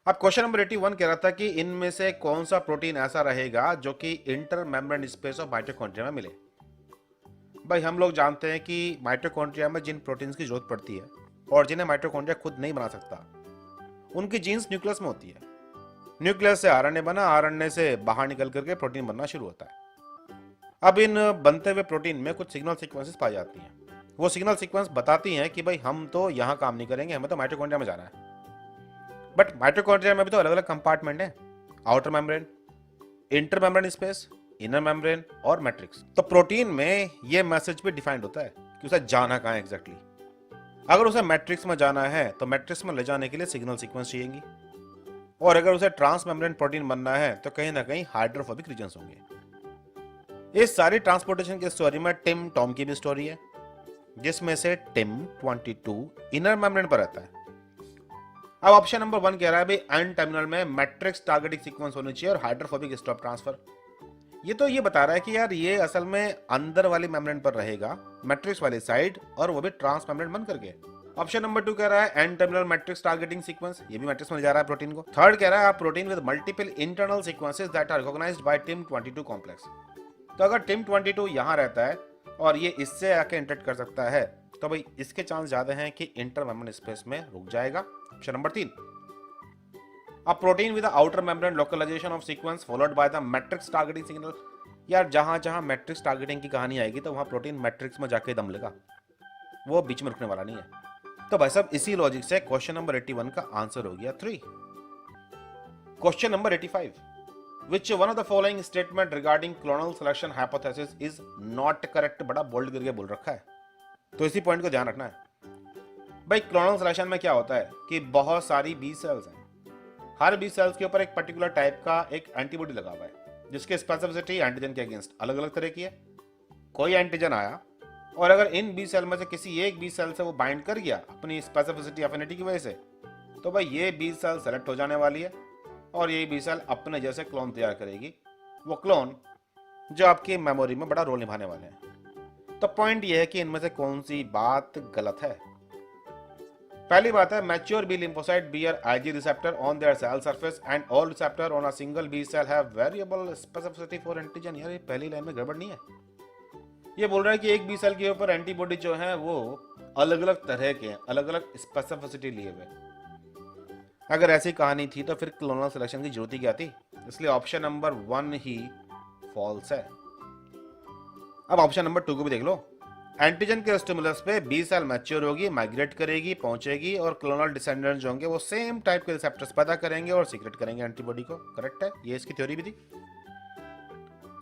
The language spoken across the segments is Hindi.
अब क्वेश्चन नंबर 81 कह रहा था कि इनमें से कौन सा प्रोटीन ऐसा रहेगा जो कि inter membrane space of mitochondria में मिले। भाई हम लोग जानते हैं कि माइटोकॉन्ड्रिया में जिन प्रोटीन्स की जरूरत पड़ती है और जिन्हें माइटोकॉन्ड्रिया खुद नहीं बना सकता, उनकी जीन्स न्यूक्लियस में होती है। न्यूक्लियस से आरएनए बना, आरएनए से बाहर निकल करके प्रोटीन बनना शुरू होता है। अब इन बनते हुए प्रोटीन में कुछ सिग्नल सीक्वेंसेस पाई जाती हैं। वो सिग्नल सीक्वेंस बताती हैं कि भाई हम तो यहाँ काम नहीं करेंगे, हमें तो माइटोकॉन्ड्रिया में जाना है। बट माइटोकॉन्ड्रिया में भी तो अलग अलग कंपार्टमेंट है, outer membrane, inter membrane space, inner membrane और मैट्रिक्स। तो प्रोटीन में ये मैसेज भी डिफाइंड होता है कि उसे जाना कहाँ है एग्जैक्टली। अगर उसे मैट्रिक्स में जाना है तो मैट्रिक्स में ले जाने के लिए सिग्नल सीक्वेंस चाहिएगी, और अगर उसे ट्रांस मेम्ब्रेन प्रोटीन बनना है तो कहीं ना कहीं हाइड्रोफोबिक रीजन्स होंगे। इस सारी ट्रांसपोर्टेशन की स्टोरी में टिम टॉम की भी स्टोरी है, जिसमें से टिम 22 इनर मेम्ब्रेन पर रहता है। अब ऑप्शन नंबर 1 कह रहा है भाई एन टर्मिनल में मैट्रिक्स टारगेटिंग सीक्वेंस होनी चाहिए और हाइड्रोफोबिक स्टॉप ट्रांसफर। ये बता रहा है कि यार ये असल में अंदर वाली मेम्ब्रेन पर रहेगा, मैट्रिक्स वाली साइड, और वो भी ट्रांस मेम्ब्रेन बन करके। ऑप्शन नंबर 2 कह रहा है N terminal matrix targeting sequence, ये भी मैट्रिक्स में ले जा रहा है प्रोटीन को। थर्ड कह रहा है protein with multiple internal sequences that are recognized by TIM 22 complex. तो अगर टिम 22 यहां रहता है और ये इससे आके इंटरेक्ट कर सकता है, तो भाई इसके चांस ज्यादा हैं कि इंटर मेम्ब्रेन स्पेस में रुक जाएगा। Option number 3, a protein with the outer membrane localization of sequence followed by the matrix targeting signal। यार जहां जहां मैट्रिक्स टारगेटिंग की कहानी आएगी तो वहां प्रोटीन मैट्रिक्स में जाके दम लेगा, वो बीच में रुकने वाला नहीं है। तो भाई साहब इसी लॉजिक से क्वेश्चन नंबर 81 का आंसर हो गया 3। Question number 85, which one of the following statement regarding clonal selection hypothesis is not correct। बड़ा बोल्ड करके बोल रखा है, तो इसी पॉइंट को ध्यान रखना है। भाई क्लोनल सिलेक्शन में क्या होता है कि बहुत सारी बी सेल्स हैं, हर बी सेल्स के ऊपर एक पर्टिकुलर टाइप का एक एंटीबॉडी लगा हुआ है, जिसकी स्पेसिफिसिटी एंटीजन के अगेंस्ट अलग अलग तरह की है। कोई एंटीजन आया और अगर इन बी सेल में से किसी एक बी सेल से वो बाइंड कर गया अपनी स्पेसिफिसिटी एफिनिटी की वजह से, तो भाई ये बी सेल सेलेक्ट हो जाने वाली है और ये बी सेल अपने जैसे क्लोन तैयार करेगी, वो क्लोन जो आपकी मेमोरी में बड़ा रोल निभाने वाले हैं। तो पॉइंट ये है कि इनमें से कौन सी बात गलत है। पहली बात है mature B lymphocyte bear Ig receptor on their cell surface and all receptor on a single B cell have variable specificity for antigen. यार ये पहली लाइन में गड़बड़ नहीं है। ये बोल रहा है कि एक बी सेल के ऊपर एंटीबॉडी जो है वो अलग अलग तरह के, अलग अलग स्पेसिफिसिटी लिए हुए। अगर ऐसी कहानी थी तो फिर क्लोनल सिलेक्शन की जरूरत ही क्या थी। इसलिए ऑप्शन नंबर 1 ही फॉल्स है। अब ऑप्शन नंबर 2 को भी देख लो। एंटीजन के स्टिमुलस पे बी सेल मैच्योर होगी, माइग्रेट करेगी, पहुंचेगी और क्लोनल डिसेंडेंट्स जो होंगे वो सेम टाइप के रिसेप्टर्स पैदा करेंगे और सीक्रेट करेंगे एंटीबॉडी को। करेक्ट है, ये इसकी थ्योरी भी थी।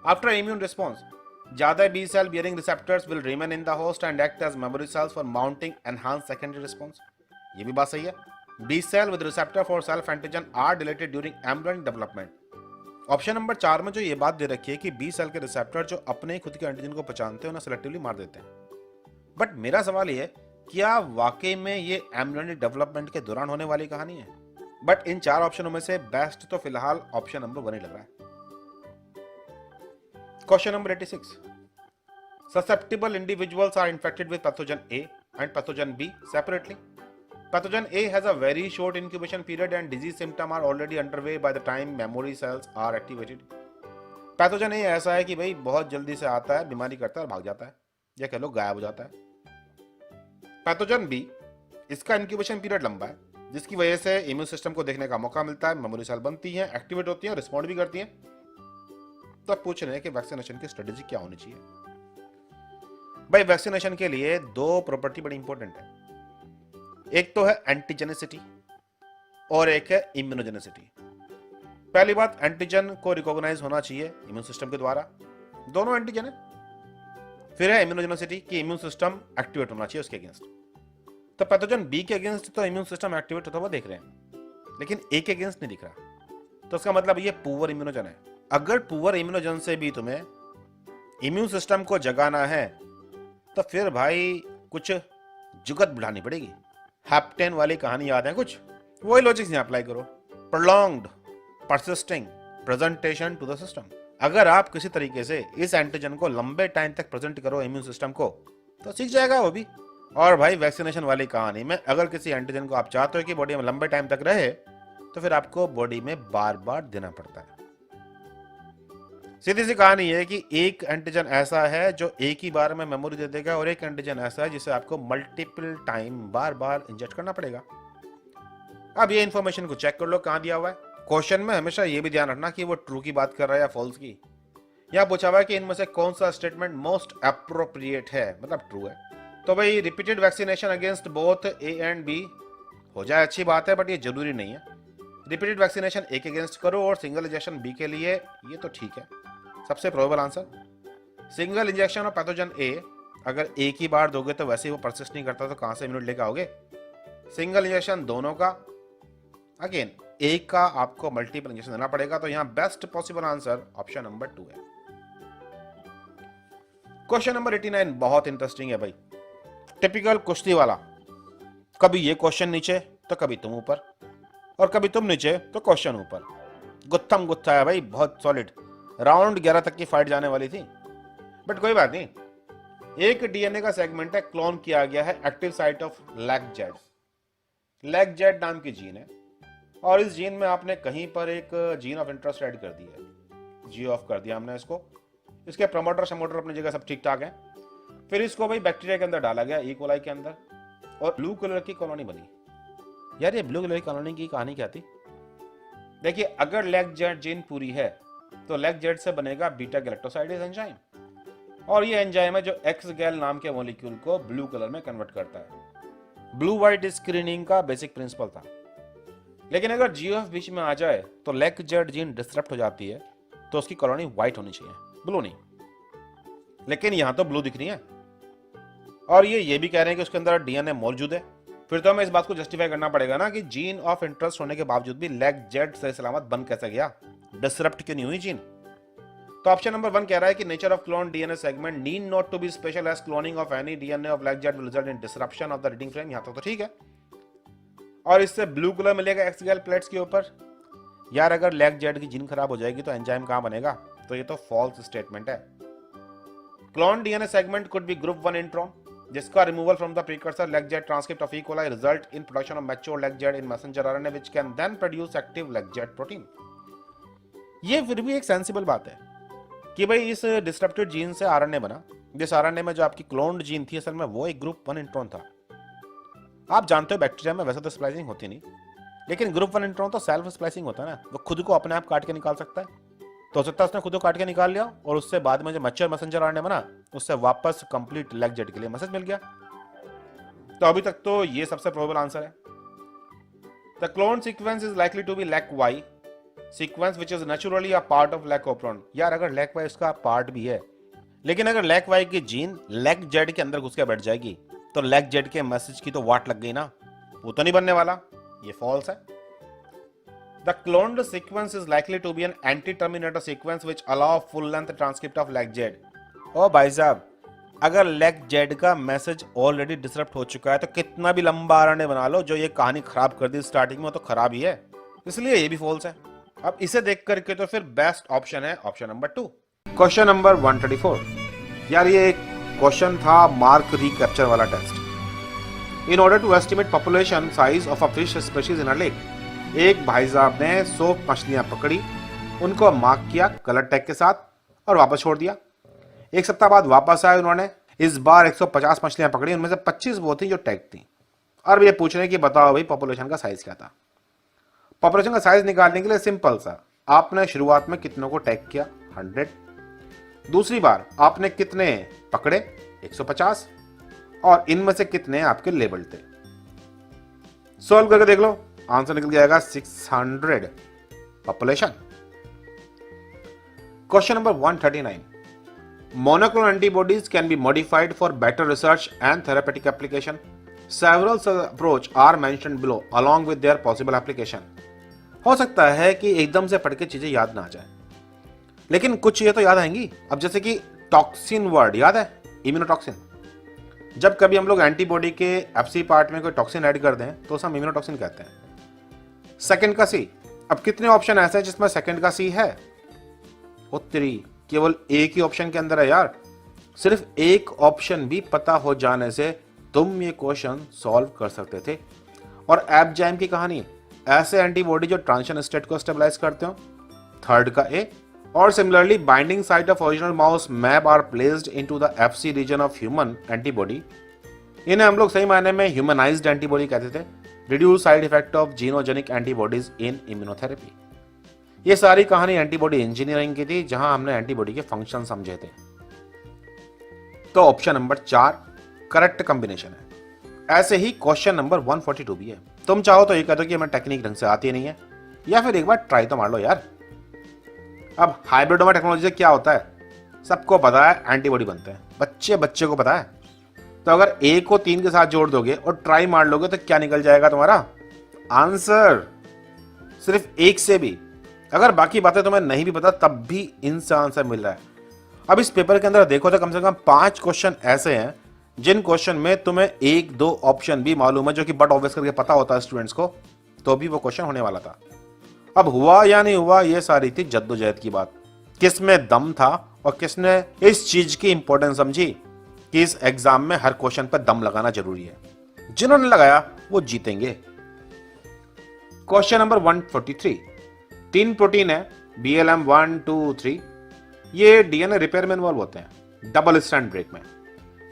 आफ्टर इम्यून रिस्पॉन्स ज्यादा B cell bearing receptors will remain in the host and act as memory cells for mounting enhance secondary response. ये भी बात सही है। B cell with receptor for self antigen are deleted during embryonic development. Option number 4 में जो ये बात दे रखी है कि बी सेल के रिसेप्टर जो अपने खुद के एंटीजन को पहचानते हैं उन्हें सेलेक्टिवली मार देते हैं। बट मेरा सवाल ये है, क्या वाकई में ये एम्ब्रियोनिक डेवलपमेंट के दौरान होने वाली कहानी है? बट इन 4 ऑप्शनों में से बेस्ट तो फिलहाल ऑप्शन नंबर 1 ही लग रहा है। Question number 86, susceptible individuals are infected with pathogen A and pathogen B separately। Pathogen A has a very short incubation period and disease symptoms are already underway by the time memory cells are activated। Pathogen A ऐसा है कि भाई बहुत जल्दी से आता है, बीमारी करता है और भाग जाता है, या कह लो गायब हो जाता है। पैथोजन बी, इसका इंक्यूबेशन पीरियड लंबा है, जिसकी वजह से इम्यून सिस्टम को देखने का मौका मिलता है, मेमोरी सेल बनती हैं, एक्टिवेट होती हैं, रिस्पॉन्ड भी करती हैं। तो अब पूछ रहे हैं कि वैक्सीनेशन की स्ट्रेटेजी क्या होनी चाहिए। भाई वैक्सीनेशन के लिए 2 प्रॉपर्टी बड़ी इंपॉर्टेंट है। एक तो है एंटीजेनिसिटी और एक है इम्यूनोजेनिसिटी। पहली बात, एंटीजन को रिकॉग्नाइज होना चाहिए इम्यून सिस्टम के द्वारा, दोनों एंटीजन है। फिर है इम्यूनोजेनिसिटी कि इम्यून सिस्टम एक्टिवेट होना चाहिए उसके अगेंस्ट। तो पैथोजन बी के अगेंस्ट तो इम्यून सिस्टम एक्टिवेट होता हुआ देख रहे हैं, लेकिन ए के अगेंस्ट नहीं दिख रहा। तो इसका मतलब ये पुअर इम्यूनोजन है। अगर पुअर इम्यूनोजन से भी तुम्हें इम्यून सिस्टम को जगाना है तो फिर भाई कुछ जुगत बढ़ानी पड़ेगी। हैप्टेन वाली कहानी याद है कुछ? वही लॉजिक यहाँ अप्लाई करो। Prolonged persisting presentation to the system. अगर आप किसी तरीके से इस एंटीजन को लंबे टाइम तक प्रेजेंट करो इम्यून सिस्टम को, तो सीख जाएगा वो भी। और भाई वैक्सीनेशन वाली कहानी में अगर किसी एंटीजन को आप चाहते हो कि बॉडी में लंबे टाइम तक रहे, तो फिर आपको बॉडी में बार बार देना पड़ता है। सीधी सी कहानी है कि एक एंटीजन ऐसा है जो एक ही बार में मेमोरी दे देगा और एक एंटीजन ऐसा है जिसे आपको मल्टीपल टाइम बार बार इंजेक्ट करना पड़ेगा। अब ये इंफॉर्मेशन को चेक कर लो कहां दिया हुआ है। क्वेश्चन में हमेशा ये भी ध्यान रखना कि वो ट्रू की बात कर रहा है या फॉल्स की। यहाँ पूछा हुआ है कि इनमें से कौन सा स्टेटमेंट मोस्ट अप्रोप्रिएट है, मतलब ट्रू है। तो भाई repeated vaccination against both A and B हो जाए अच्छी बात है, बट ये जरूरी नहीं है। रिपीटेड वैक्सीनेशन ए के अगेंस्ट करो और सिंगल इंजेक्शन बी के लिए, ये तो ठीक है। सबसे probable answer single injection of pathogen A अगर एक ही बार दोगे तो वैसे ही वो परसिस्ट नहीं करता, तो कहां से इम्यूनिटी लेकर आओगे। सिंगल इंजेक्शन दोनों का, अगेन एक का आपको मल्टीपल इंजेक्शन देना पड़ेगा, तो यहां best possible answer option number 2 है। क्वेश्चन नंबर 89 बहुत इंटरेस्टिंग है भाई, टिपिकल कुश्ती वाला। कभी ये क्वेश्चन नीचे तो कभी तुम ऊपर, और कभी तुम नीचे तो क्वेश्चन ऊपर। गुत्थम गुत्था है भाई, बहुत सॉलिड। राउंड 11 तक की फाइट जाने वाली थी, बट कोई बात नहीं। एक डीएनए का सेगमेंट है, क्लोन किया गया है एक्टिव साइट ऑफ लैगजेड। लैगजेड नाम की जीन है, और इस जीन में आपने कहीं पर एक जीन ऑफ इंटरेस्ट ऐड कर दी है, जी ऑफ कर दिया हमने इसको। इसके प्रमोटर शमोटर अपनी जगह सब ठीक ठाक है। फिर इसको भाई बैक्टीरिया के अंदर डाला गया, ई कोलाई के अंदर, और ब्लू कलर की कॉलोनी बनी। यार ये ब्लू कलर की कॉलोनी की कहानी क्या थी? देखिए, अगर लैगजेड जीन पूरी है तो लैगजेड से बनेगा बीटा गैलेक्टोसाइडेज एंजाइम, और ये एंजाइम है जो एक्स गैल नाम के मॉलिक्यूल को ब्लू कलर में कन्वर्ट करता है। ब्लू व्हाइट स्क्रीनिंग का बेसिक प्रिंसिपल था। लेकिन अगर जीओएफ बीच में आ जाए तो लैगजेड जीन डिस्टरप्ट हो जाती है, तो उसकी कॉलोनी व्हाइट होनी चाहिए, ब्लू नहीं। लेकिन यहां तो ब्लू दिख रही है, और ये भी कह रहे हैं कि उसके अंदर डीएनए मौजूद है। फिर तो हमें इस बात को जस्टिफाई करना पड़ेगा ना कि जीन ऑफ इंटरेस्ट होने के बावजूद भी लैगजेड सही सलामत बन कैसे गया, डिसरप्ट क्यों नहीं हुई जीन। तो ऑप्शन नंबर 1 कह रहा है कि nature of clone DNA segment need not to be special as cloning of any DNA of lacZ will result in disruption of the reading frame. यहां तक तो ठीक है, और इससे ब्लू कलर मिलेगा एक्स गैल प्लेट्स के ऊपर। यार अगर लैगजेड की जीन खराब हो जाएगी तो एंजाइम कहां बनेगा? तो ये तो फॉल्स स्टेटमेंट है। Clone DNA segment could be group 1 intron, जिसका removal from the precursor lacZ transcript of E coli result in production of mature lacZ in messenger RNA which can then produce active lacZ protein. ये फिर भी एक सेंसिबल बात है कि भाई इस डिस्ट्रप्टेड जीन से आरएनए बना, जिस आरएनए में जो आपकी क्लोन्ड जीन थी असल में वो एक ग्रुप 1 इंट्रॉन था। आप जानते हो बैक्टीरिया में वैसे तो स्प्लाइसिंग होती नहीं, लेकिन ग्रुप 1 इंट्रॉन तो सेल्फ स्प्लाइसिंग होता है ना, वो खुद को अपने आप काट के निकाल सकता है। तो हो सकता है उसने खुद को काट के निकाल लिया और उससे बाद में जो मैच्योर मैसेंजर आरएनए बना उससे वापस कंप्लीट लैगजेड के लिए मैसेज मिल गया। तो अभी तक तो ये सबसे प्रोबेबल आंसर है। The clone sequence is likely to be lac Y sequence which is naturally a part of lac operon. यार अगर लैक वाई उसका पार्ट भी है, लेकिन अगर लैक वाई की जीन लैगजेड के अंदर घुस के बैठ जाएगी तो लैगजेड के मैसेज की तो वाट लग गई ना, वो तो नहीं बनने वाला। ये फॉल्स है। The cloned sequence is likely to be an anti-terminator sequence which allow full length transcript of LagZ। ओ भाई साहब, अगर LagZ का मैसेज ऑलरेडी डिसरप्ट हो चुका है तो कितना भी लंबा आरएनए बना लो, जो ये कहानी खराब कर दी स्टार्टिंग में, तो खराब ही है, इसलिए ये भी फॉल्स है। अब इसे देख करके तो फिर बेस्ट ऑप्शन है ऑप्शन नंबर 2। Question number 134। यार ये एक क्वेश्चन था मार्क रिकैप्चर वाला टेस्ट। In order to estimate population size of a fish species in a lake, एक भाई साहब ने 100 मछलियां पकड़ी, उनको मार्क किया कलर टैग के साथ और वापस छोड़ दिया। एक सप्ताह बाद वापस आए, उन्होंने इस बार 150 मछलियां पकड़ी, उनमें से 25 वो थी जो टैग थी। और ये पूछ रहे हैं कि बताओ भाई पॉपुलेशन का साइज क्या था। पॉपुलेशन का साइज निकालने के लिए सिंपल सा, आपने शुरुआत में कितनों को टैग किया 100, दूसरी बार आपने कितने पकड़े 150, और इनमें से कितने आपके लेबल थे। सॉल्व करके देख लो, आंसर निकल जाएगा 600 population. Question number 139। Monoclonal antibodies can be modified for better research and therapeutic application. Several approach are mentioned below along with their possible application. हो सकता है कि एकदम से पढ़ के चीजें याद ना आ जाए, लेकिन कुछ चीजें तो याद आएंगी। अब जैसे कि टॉक्सिन वर्ड याद है, इम्यूनोटॉक्सिन। जब कभी हम लोग एंटीबॉडी के एफसी पार्ट में कोई टॉक्सिन ऐड कर दें तो उसे हम इम्यूनोटॉक्सिन कहते हैं। सेकंड का सी, अब कितने ऑप्शन ऐसे हैं जिसमें सेकंड का सी है? उत्तरी केवल एक ही ऑप्शन के अंदर है यार। सिर्फ एक ऑप्शन भी पता हो जाने से तुम ये क्वेश्चन सॉल्व कर सकते थे। और एप जैम की कहानी, ऐसे एंटीबॉडी जो ट्रांजिशन स्टेट को स्टेबलाइज करते हो, थर्ड का ए। और similarly binding site of original mouse map are placed into the Fc region of human antibody. इन्हें हम लोग सही मायने में ह्यूमनाइज्ड एंटीबॉडी कहते थे। Reduce side effect of xenogenic antibodies in immunotherapy. ये सारी कहानी एंटीबॉडी इंजीनियरिंग की थी, जहां हमने एंटीबॉडी के फंक्शन समझे थे। तो ऑप्शन नंबर 4 करेक्ट कॉम्बिनेशन है। ऐसे ही क्वेश्चन नंबर 142 भी है। तुम चाहो तो ये कह दो कि हमें टेक्निक ढंग से आती नहीं है, या फिर एक बार ट्राई तो मार लो यार। अब हाइब्रिडोमा टेक्नोलॉजी से क्या होता है, सबको पता है, एंटीबॉडी बनते हैं। बच्चे बच्चे को पता है। तो अगर ए को 3 के साथ जोड़ दोगे और ट्राई मार लोगे तो क्या निकल जाएगा तुम्हारा आंसर, सिर्फ 1 से भी। अगर बाकी बातें तुम्हें नहीं भी पता तब भी इनसे आंसर मिल रहा है। अब इस पेपर के अंदर देखो तो कम से कम 5 क्वेश्चन ऐसे हैं जिन क्वेश्चन में तुम्हें 1-2 ऑप्शन भी मालूम है, जो कि बट ऑब्वियस करके पता होता है स्टूडेंट्स को, तो भी वो क्वेश्चन होने वाला था। अब हुआ या नहीं हुआ, ये सारी थी जद्दोजहद की बात। किस में दम था और किसने इस चीज की इंपॉर्टेंस समझी कि इस एग्जाम में हर क्वेश्चन पर दम लगाना जरूरी है। जिन्होंने लगाया वो जीतेंगे। Question number 143। 3 प्रोटीन है BLM 1, 2, 3। ये डीएनए रिपेयर में इन्वॉल्व होते हैं डबल स्ट्रैंड ब्रेक में।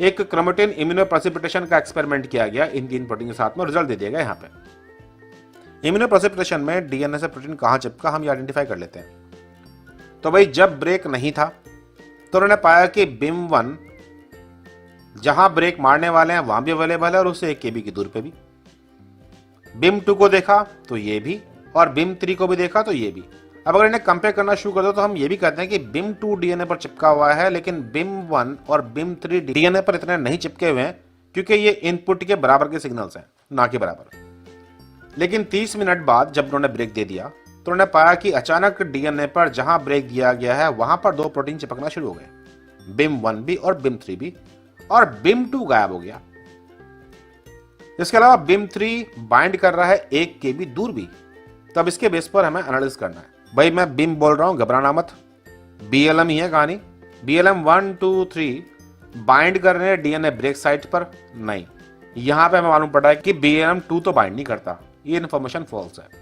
एक क्रोमेटिन इम्यूनोप्रेसिपिटेशन का एक्सपेरिमेंट किया गया इन 3 प्रोटीन के साथ में, रिजल्ट दे दिया गया यहाँ पे। इम्यूनोप्रेसिपिटेशन में डीएनए से प्रोटीन कहां चिपका हम ये आइडेंटिफाई कर लेते हैं। तो भाई जब ब्रेक नहीं था तो उन्होंने पाया कि BIM1 जहां ब्रेक मारने वाले हैं वहां भी अवेलेबल है और उससे 1 KB की दूर पे भी। BIM2 को देखा तो ये भी, और BIM3 को भी देखा तो ये भी। अब अगर इन्हें कंपेयर करना शुरू कर दो तो हम ये भी कहते हैं कि BIM2 डीएनए पर चिपका हुआ है, लेकिन BIM1 और BIM3 डीएनए पर इतने नहीं चिपके हुए हैं क्योंकि ये इनपुट के बराबर के सिग्नल्स हैं, ना कि बराबर। लेकिन 30 मिनट बाद जब उन्होंने ब्रेक दे दिया तो उन्होंने पाया कि अचानक डीएनए पर जहां ब्रेक दिया गया है वहां पर 2 प्रोटीन चिपकना शुरू हो गए, BIM1 भी और BIM3 भी, और BIM2 गायब हो गया। इसके अलावा BIM3 बाइंड कर रहा है 1 KB दूर भी। तब इसके बेस पर हमें एनालिसिस करना है। भाई मैं BIM बोल रहा हूं, घबराना मत, BLM ही है कहानी। BLM 1, 2, 3 बाइंड कर रहे हैं डीएनए ब्रेक साइट पर, नहीं। यहां पे हमें मालूम पड़ा है कि BLM2 तो बाइंड नहीं करता, ये इन्फॉर्मेशन फॉल्स है।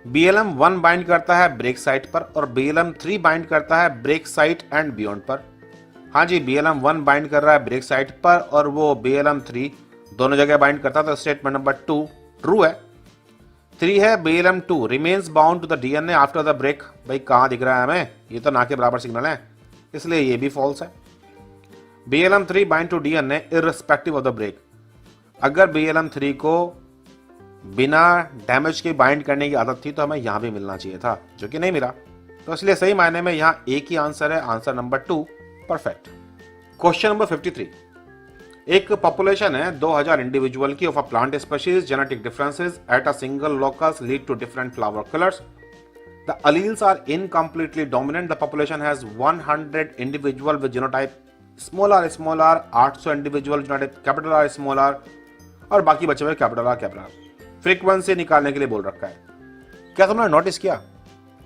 BLM1 बाइंड करता है ब्रेक साइट पर और BLM3 बाइंड करता है ब्रेक साइट एंड बियॉन्ड पर। हाँ जी, BLM1 बाइंड कर रहा है ब्रेक साइट पर और वो BLM3 दोनों जगह बाइंड करता, तो स्टेटमेंट नंबर 2 ट्रू है। 3 है BLM2 remains bound to the DNA after the break. भाई कहां दिख रहा है हमें, ये तो ना के बराबर सिग्नल है, इसलिए ये भी फॉल्स है। BLM3 bind to DNA irrespective of the break. अगर BLM3 को बिना डैमेज के बाइंड करने की आदत थी तो हमें यहां भी मिलना चाहिए था, जो कि नहीं मिला। तो इसलिए सही मायने में यहां एक ही आंसर है, answer number 2 perfect. Question number 53। एक पॉपुलेशन है 2000 इंडिविजुअल की of a plant species, genetic differences at a single locus lead to different flower colours. द alleles are incompletely dominant. The population has 100 individual with genotype small r, 800 individual genotype capital R, small r, और बाकी बचे हुए कैपिटल R। फ्रीक्वेंसी निकालने के लिए बोल रखा है। क्या तुमने नोटिस किया,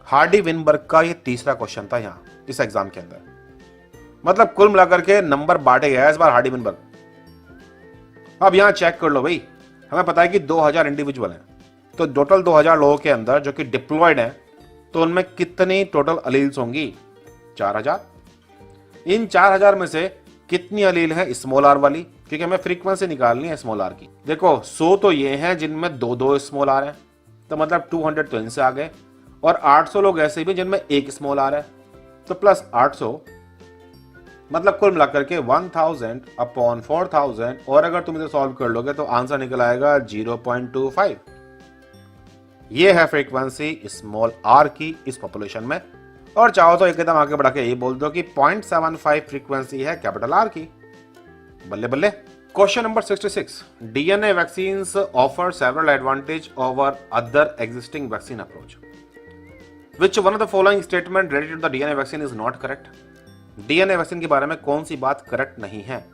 हार्डी विनबर्ग का ये तीसरा क्वेश्चन था यहाँ इस एग्जाम के अंदर। मतलब कुल मिलाकर के नंबर बांटे गया है इस बार हार्डी विनबर्ग। अब यहां चेक कर लो भाई, हमें पता है कि 2000 इंडिविजुअल हैं, तो टोटल 2000 लोगों के अंदर जो कि डिप्लॉयड हैं, तो उनमें कितनी टोटल अलील्स होंगी, 4000। इन 4000 में से कितनी अलील है स्मॉल आर वाली, क्योंकि हमें फ्रीक्वेंसी निकालनी है स्मॉल आर की। देखो 100 तो ये हैं जिनमें 2 स्मॉल आर है, तो मतलब 200 तो इनसे आ गए, और 800 लोग ऐसे भी जिनमें 1 स्मॉल आर है, तो प्लस 800, मतलब कुल मिलाकर के 1000 अपॉन 4000, और अगर तुम इसे सॉल्व कर लोगे तो आंसर निकल आएगा 0.25। ये है फ्रीक्वेंसी स्मॉल आर की इस पॉपुलेशन में। और चाहो तो एकदम आगे बढ़ा के ये बोल दो कि 0.75 फ्रीक्वेंसी है कैपिटल आर की। बल्ले बल्ले। Question number 66। DNA vaccines offer several advantage over other existing vaccine approach. Which one of the following statement related to the DNA vaccine is not correct? DNA vaccine के बारे में कौन सी बात करेक्ट नहीं है?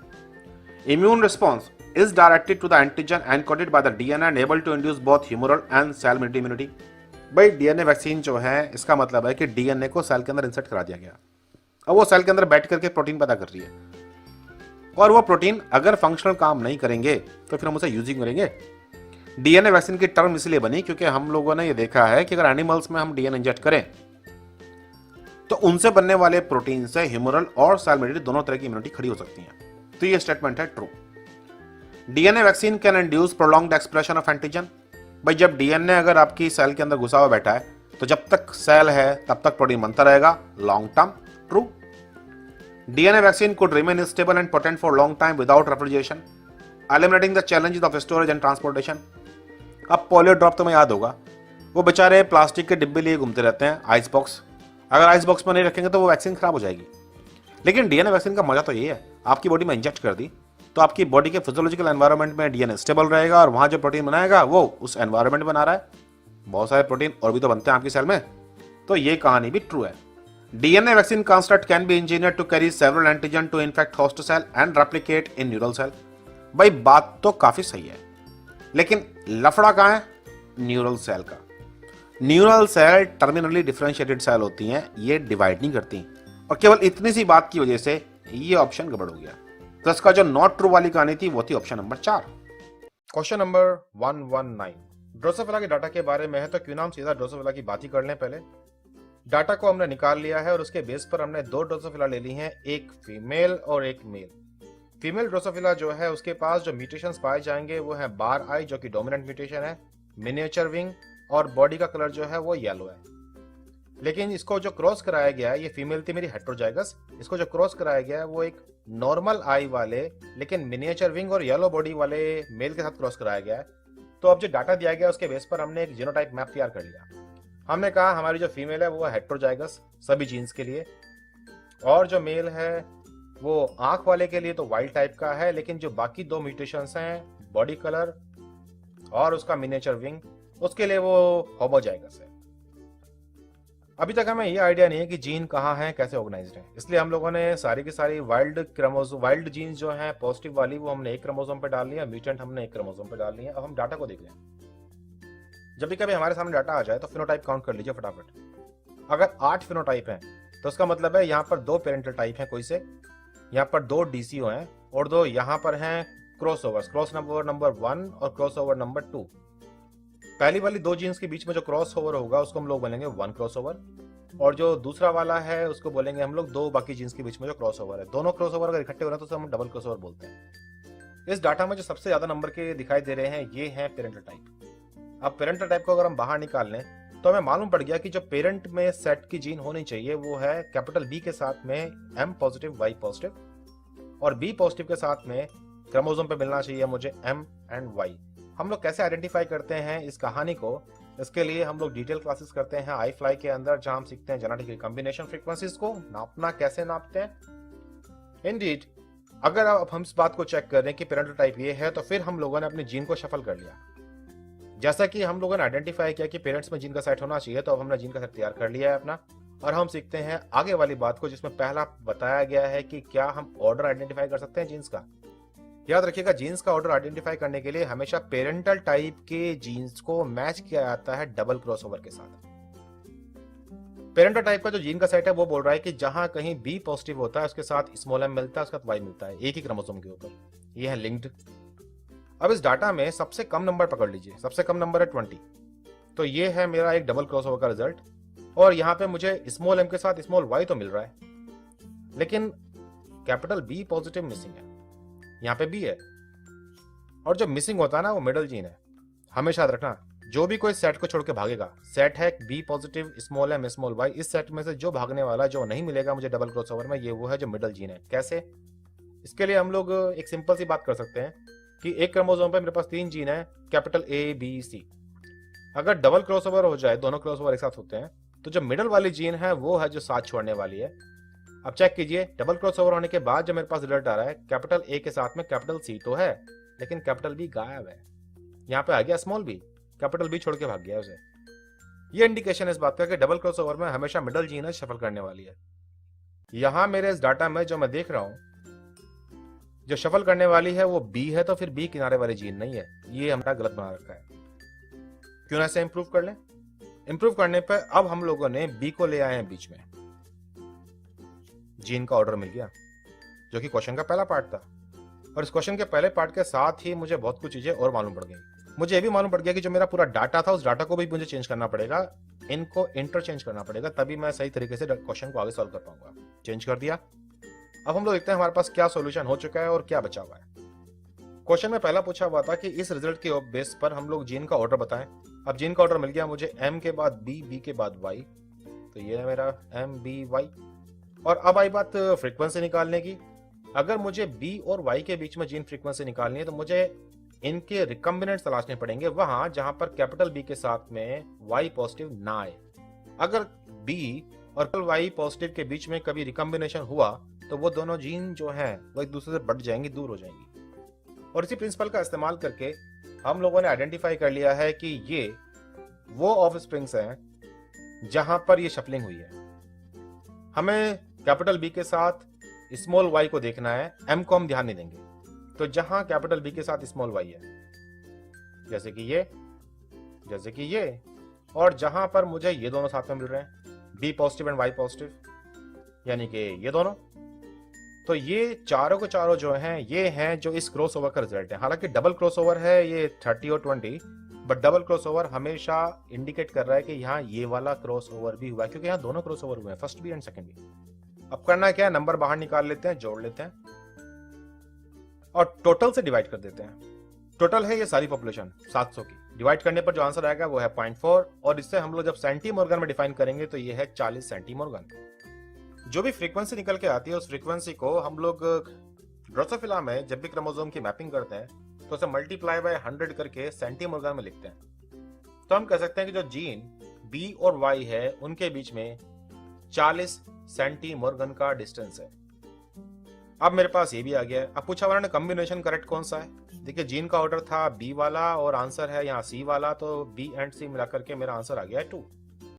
Immune response is directed to the antigen encoded by the DNA and able to induce both humoral and cell immunity. भाई डीएनए वैक्सीन जो है इसका मतलब है कि डीएनए को सेल के अंदर इंसर्ट करा दिया गया, अब वो सेल के अंदर बैठ करके प्रोटीन पैदा कर रही है, और वो प्रोटीन अगर फंक्शनल काम नहीं करेंगे तो फिर हम उसे यूजिंग करेंगे। डीएनए वैक्सीन की टर्म इसलिए बनी क्योंकि हम लोगों ने ये देखा है कि अगर एनिमल्स में हम डीएनए इंजेक्ट करें तो उनसे बनने वाले प्रोटीन से ह्यूमरल और सेल इम्यूनिटी दोनों तरह की इम्यूनिटी खड़ी हो सकती है। तो ये स्टेटमेंट है true. DNA vaccine can induce prolonged expression of antigen. भाई जब डीएनए अगर आपकी सेल के अंदर घुसा हुआ बैठा है तो जब तक सेल है तब तक प्रोटीन बनता रहेगा, long term. True. DNA vaccine could remain stable and potent for long time without refrigeration, eliminating the challenges of storage and transportation. अब पोलियो ड्रॉप तुम्हें याद होगा, वो बेचारे प्लास्टिक के डिब्बे लिए घूमते रहते हैं, आइस बॉक्स। अगर आइस बॉक्स में नहीं रखेंगे तो वो वैक्सीन खराब हो जाएगी। लेकिन डीएनए वैक्सीन का मजा तो ये है, आपकी बॉडी में इंजेक्ट कर दी तो आपकी बॉडी के फिजियोलॉजिकल एनवायरनमेंट में डीएनए स्टेबल रहेगा और वहां जो प्रोटीन बनाएगा वो उस एनवायरनमेंट बना रहा है। बहुत सारे प्रोटीन और भी तो बनते हैं आपकी सेल में, तो ये कहानी भी ट्रू है। DNA vaccine construct can be engineer to carry several antigen to infect host cell and replicate in neural cell. भाई बात तो काफी सही है, लेकिन लफड़ा कहां है? न्यूरल सेल का। Neural cell terminally differentiated cell होती हैं, ये डिवाइड नहीं करती, और केवल इतनी सी बात की वजह से ये ऑप्शन गड़बड़ हो गया। तो इसका जो नॉट ट्रू वाली कहानी थी वो थी option number 4। Question number 119 Drosophila के डाटा के बारे में है, तो क्यों ना हम सीधा ड्रोसोफिला की बात ही कर लें। पहले डाटा को हमने निकाल लिया है और उसके बेस पर हमने 2 ड्रोसोफिला ले ली हैं, एक फीमेल और एक मेल। फीमेल ड्रोसोफिला जो है उसके पास जो म्यूटेशंस पाए जाएंगे वो है बार आई जो कि डोमिनेंट म्यूटेशन है, मिनिएचर विंग, और बॉडी का कलर जो है वो येलो है। लेकिन इसको जो क्रॉस कराया गया है, ये फीमेल थी मेरी हेट्रोजाइगस, इसको जो क्रॉस कराया गया है वो एक नॉर्मल आई वाले लेकिन मिनिएचर विंग और येलो बॉडी वाले मेल के साथ क्रॉस कराया गया है। तो अब जो डाटा दिया गया उसके बेस पर हमने एक जीनोटाइप मैप तैयार कर लिया। हमने कहा हमारी जो फीमेल है वो है हेट्रोजाइगस सभी जीन्स के लिए, और जो मेल है वो आंख वाले के लिए तो वाइल्ड टाइप का है, लेकिन जो बाकी 2 म्यूटेशंस हैं, बॉडी कलर और उसका मिनिएचर विंग, उसके लिए वो होमोजाइगस है। अभी तक हमें ये आइडिया नहीं है कि जीन कहाँ है, कैसे ऑर्गेनाइज्ड है, इसलिए हम लोगों ने सारी की सारी वाइल्ड जीन्स जो हैं पॉजिटिव वाली वो हमने एक क्रोमोसोम पे डाल लिया, म्यूटेंट हमने एक क्रोमोसोम पे डाल लिया। अब हम डाटा को देख लें। जब भी कभी हमारे सामने डाटा आ जाए तो फिनोटाइप काउंट कर लीजिए फटाफट। अगर 8 फिनोटाइप हैं तो उसका मतलब है यहाँ पर 2 पेरेंटल टाइप हैं कोई से, यहाँ पर 2 डीसीओ हैं और 2 यहाँ पर हैं क्रॉसओवर्स, क्रॉस नंबर 1 और क्रॉसओवर नंबर 2। पहली वाली 2 जीन्स के बीच में जो क्रॉस ओवर होगा उसको हम लोग बोलेंगे 1 क्रॉस ओवर, और जो दूसरा वाला है उसको बोलेंगे हम लोग 2 बाकी जीन्स के बीच में जो क्रॉस ओवर है। दोनों क्रॉस ओवर अगर इकट्ठे हो रहे हैं तो हम डबल क्रॉस ओवर बोलते हैं। इस डाटा में जो सबसे ज्यादा नंबर के दिखाई दे रहे हैं ये हैं पेरेंटल टाइप। अब पेरेंटल टाइप को अगर हम बाहर निकाल लें तो हमें मालूम पड़ गया कि जो पेरेंट में सेट की जीन होनी चाहिए वो है कैपिटल बी के साथ में एम पॉजिटिव वाई पॉजिटिव, और बी पॉजिटिव के साथ में क्रोमोसोम पे मिलना चाहिए मुझे एम एंड वाई। हम लोग कैसे आइडेंटिफाई करते हैं इस कहानी को, इसके लिए हम लोग डिटेल क्लासेस करते हैं आई फ्लाई के अंदर, जहां हम सीखते हैं जेनेटिक रिकॉम्बिनेशन फ्रीक्वेंसीज को नापना कैसे नापते हैं। इंडीड अगर अब हम इस बात को चेक कर रहे हैं कि पेरेंटल टाइप ये है, तो फिर हम लोगों ने अपने जीन को शफल कर लिया। जैसा कि हम लोगों ने आइडेंटिफाई किया कि पेरेंट्स में जीन का सेट होना चाहिए, तो अब हमने जीन का सेट तैयार कर लिया है अपना, और हम सीखते हैं आगे वाली बात को जिसमें पहला बताया गया है कि क्या हम ऑर्डर आइडेंटिफाई कर सकते हैं जीन्स का। याद रखिएगा जीन्स का ऑर्डर आइडेंटिफाई करने के लिए हमेशा पेरेंटल टाइप के जीन्स को मैच किया जाता है डबल क्रॉसओवर के साथ। पेरेंटल टाइप का जो जीन का सेट है वो बोल रहा है कि जहां कहीं बी पॉजिटिव होता है उसके साथ स्मॉल एम मिलता है, उसके साथ वाई मिलता है, एक ही क्रोमोसोम के ऊपर। ये है लिंक्ड। अब इस डाटा में सबसे कम नंबर पकड़ लीजिए, सबसे कम नंबर है 20, तो ये है मेरा एक डबल क्रॉसओवर का रिजल्ट, और यहाँ पे मुझे स्मॉल एम के साथ स्मॉल वाई तो मिल रहा है, लेकिन कैपिटल बी पॉजिटिव मिसिंग है, यहाँ पे बी है, और जो मिसिंग होता है ना वो मिडल जीन है। हमेशा याद रखना जो भी कोई सेट को छोड़ के भागेगा, सेट है B positive small M small Y, इस सेट में से जो भागने वाला जो नहीं मिलेगा मुझे डबल क्रॉसओवर में, ये वो है जो मिडल जीन है। कैसे? इसके लिए हम लोग एक सिंपल सी बात कर सकते हैं कि एक क्रोमोसोम पे मेरे पास 3 जीन है, कैपिटल ए बी सी। अगर डबल क्रॉसओवर हो जाए, दोनों क्रॉसओवर एक साथ होते हैं, तो जो मिडल वाली जीन है वो है जो साथ छोड़ने वाली है। अब चेक कीजिए, डबल क्रॉसओवर होने के बाद जो मेरे पास रिजल्ट आ रहा है, कैपिटल ए के साथ में कैपिटल सी तो है, लेकिन कैपिटल बी गायब है। यहाँ पे आ गया स्मॉल बी, कैपिटल बी छोड़ के भाग गया उसे। ये इंडिकेशन इस बात का कि डबल क्रॉसओवर में हमेशा मिडल जीन है शफल करने वाली है। यहां मेरे इस डाटा में जो मैं देख रहा हूं, जो शफल करने वाली है वो बी है, तो फिर बी किनारे वाली जीन नहीं है, ये हमारा गलत बना रखा है। क्यों ना इसे इंप्रूव कर लें? इंप्रूव करने पर अब हम लोगों ने बी को ले आए हैं बीच में, जीन का ऑर्डर मिल गया, जो कि क्वेश्चन का पहला पार्ट था, और इस क्वेश्चन के पहले पार्ट के साथ ही मुझे बहुत कुछ चीजें और मालूम पड़ गई। मुझे ये भी मालूम पड़ गया कि जो मेरा पूरा डाटा था उस डाटा को भी मुझे चेंज करना पड़ेगा, इनको इंटरचेंज करना पड़ेगा, तभी मैं सही तरीके से क्वेश्चन को आगे सॉल्व कर पाऊंगा। चेंज कर दिया। अब हम लोग देखते हैं हमारे पास क्या सॉल्यूशन हो चुका है और क्या बचा हुआ है। क्वेश्चन में पहला पूछा हुआ था कि इस रिजल्ट के बेस पर हम लोग जीन का ऑर्डर बताएं। अब जीन का ऑर्डर मिल गया मुझे, एम के बाद बी, बी के बाद वाई, तो ये है मेरा एम बी वाई। और अब आई बात फ्रीक्वेंसी निकालने की। अगर मुझे बी और वाई के बीच में जीन फ्रीक्वेंसी निकालनी है तो मुझे इनके रिकम्बिनेंट्स तलाशने पड़ेंगे वहां जहां पर कैपिटल बी के साथ में वाई पॉजिटिव ना आए। अगर बी और वाई पॉजिटिव के बीच में कभी रिकम्बिनेशन हुआ तो वो दोनों जीन जो हैं वो एक दूसरे से बढ़ जाएंगी, दूर हो जाएंगी। और इसी प्रिंसिपल का इस्तेमाल करके हम लोगों ने आइडेंटिफाई कर लिया है कि ये वो ऑफ स्प्रिंग्स हैं जहां पर ये शफलिंग हुई है। हमें कैपिटल बी के साथ स्मॉल वाई को देखना है, एम को हम ध्यान नहीं देंगे। तो जहां कैपिटल बी के साथ स्मॉल वाई है, जैसे कि ये, जैसे कि ये, और जहां पर मुझे ये दोनों साथ में मिल रहे हैं, B positive and Y positive, यानी कि ये दोनों, तो ये चारों के चारों जो हैं ये हैं जो इस क्रॉसओवर का रिजल्ट है। हालांकि डबल क्रॉसओवर है ये 30 और 20, बट डबल क्रॉसओवर हमेशा इंडिकेट कर रहा है कि यहाँ ये वाला क्रॉसओवर भी हुआ है, क्योंकि यहाँ दोनों क्रॉसओवर हुए हैं, फर्स्ट भी एंड सेकंड भी। अब करना क्या है, नंबर बाहर निकाल लेते हैं, जोड़ लेते हैं और टोटल से डिवाइड कर देते हैं। टोटल है ये सारी पॉपुलेशन 700 की, डिवाइड करने पर जो आंसर आएगा वो है 0.4, और इससे हम लोग जब सेंटीमॉर्गन में डिफाइन करेंगे तो ये है 40 सेंटीमॉर्गन। जो भी फ्रीक्वेंसी निकल के आती है उस फ्रीक्वेंसी को हम लोग ड्रोसोफिला में जब भी क्रोमोसोम की मैपिंग करते हैं तो उसे मल्टीप्लाई बाय 100 करके सेंटीमॉर्गन में लिखते हैं। तो हम कह सकते हैं कि जो जीन बी और वाई है उनके बीच में 40 सेंटीमॉर्गन का डिस्टेंस है। अब मेरे पास ये भी आ गया है। अब पूछा उन्होंने कॉम्बिनेशन करेक्ट कौन सा है। देखिए जीन का ऑर्डर था बी वाला और आंसर है यहाँ सी वाला, तो बी एंड सी मिलाकर के मेरा आंसर आ गया है 2।